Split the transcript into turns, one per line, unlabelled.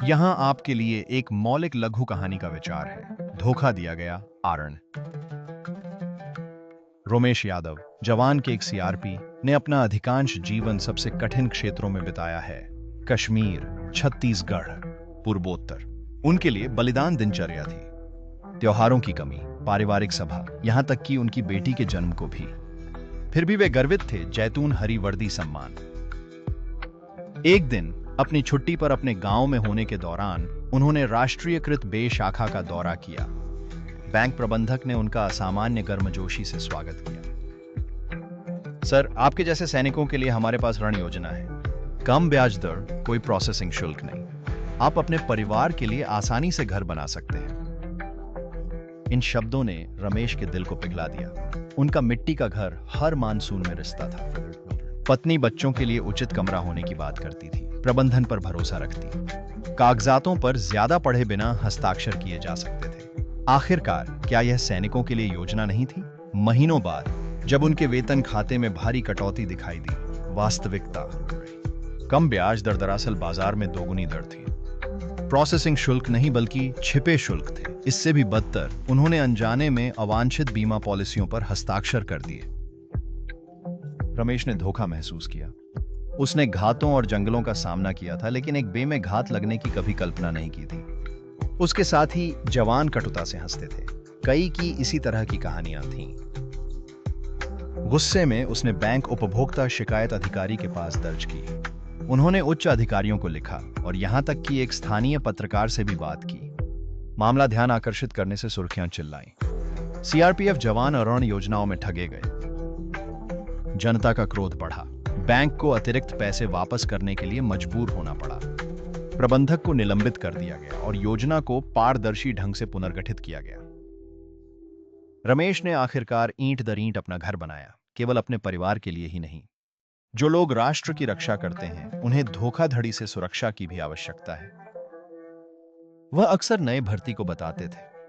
यहां आपके लिए एक मौलिक लघु कहानी का विचार है, धोखा दिया गया आरण। रोमेश यादव, जवान के एक सीआरपी, ने अपना अधिकांश जीवन सबसे कठिन क्षेत्रों में बिताया है। कश्मीर, छत्तीसगढ़, पूर्वोत्तर। उनके लिए बलिदान दिनचर्या थी। त्योहारों की कमी, पारिवारिक सभा, यहां तक कि उनकी बेटी के जन्म को भी। फिर भी वे गर्वित थे, जैतून हरी वर्दी सम्मान। एक दिन अपनी छुट्टी पर अपने गांव में होने के दौरान उन्होंने राष्ट्रीयकृत बे शाखा का दौरा किया। बैंक प्रबंधक ने उनका असामान्य गर्मजोशी से स्वागत किया। सर, आपके जैसे सैनिकों के लिए हमारे पास ऋण योजना है। कम ब्याज दर, कोई प्रोसेसिंग शुल्क नहीं। आप अपने परिवार के लिए आसानी से घर बना सकते हैं। इन शब्दों ने रमेश के दिल को पिघला दिया। उनका मिट्टी का घर हर मानसून में रिश्ता था। पत्नी बच्चों के लिए उचित कमरा होने की बात करती थी, प्रबंधन पर भरोसा रखती। कागजातों पर ज्यादा पढ़े बिना हस्ताक्षर किए जा सकते थे। आखिरकार क्या यह सैनिकों के लिए योजना नहीं थी? महीनों बाद जब उनके वेतन खाते में भारी कटौती दिखाई दी, वास्तविकता कम ब्याज दर दरअसल बाजार में दोगुनी दर थी। प्रोसेसिंग शुल्क नहीं बल्कि छिपे शुल्क थे। इससे भी बदतर, उन्होंने अनजाने में अवांछित बीमा पॉलिसियों पर हस्ताक्षर कर दिए। रमेश ने धोखा महसूस किया। उसने घातों और जंगलों का सामना किया था, लेकिन एक बे में घात लगने की कभी कल्पना नहीं की थी। उसके साथ ही जवान कटुता से हंसते थे। कई की इसी तरह की कहानियां थीं। गुस्से में उसने बैंक उपभोक्ता शिकायत अधिकारी के पास दर्ज की। उन्होंने उच्च अधिकारियों को लिखा और यहां तक कि एक स्थानीय पत्रकार से भी बात की। मामला ध्यान आकर्षित करने से सुर्खियां चिल्लाईं। सीआरपीएफ जवान ऋण योजनाओं में ठगे गए। जनता का क्रोध बढ़ा। बैंक को अतिरिक्त पैसे वापस करने के लिए मजबूर होना पड़ा। प्रबंधक को निलंबित कर दिया गया और योजना को पारदर्शी ढंग से पुनर्गठित किया गया। रमेश ने आखिरकार ईंट दर ईंट अपना घर बनाया, केवल अपने परिवार के लिए ही नहीं। जो लोग राष्ट्र की रक्षा करते हैं, उन्हें धोखाधड़ी से सुरक्षा की भी आवश्यकता है। वह अक्सर नए भर्ती को बताते थे,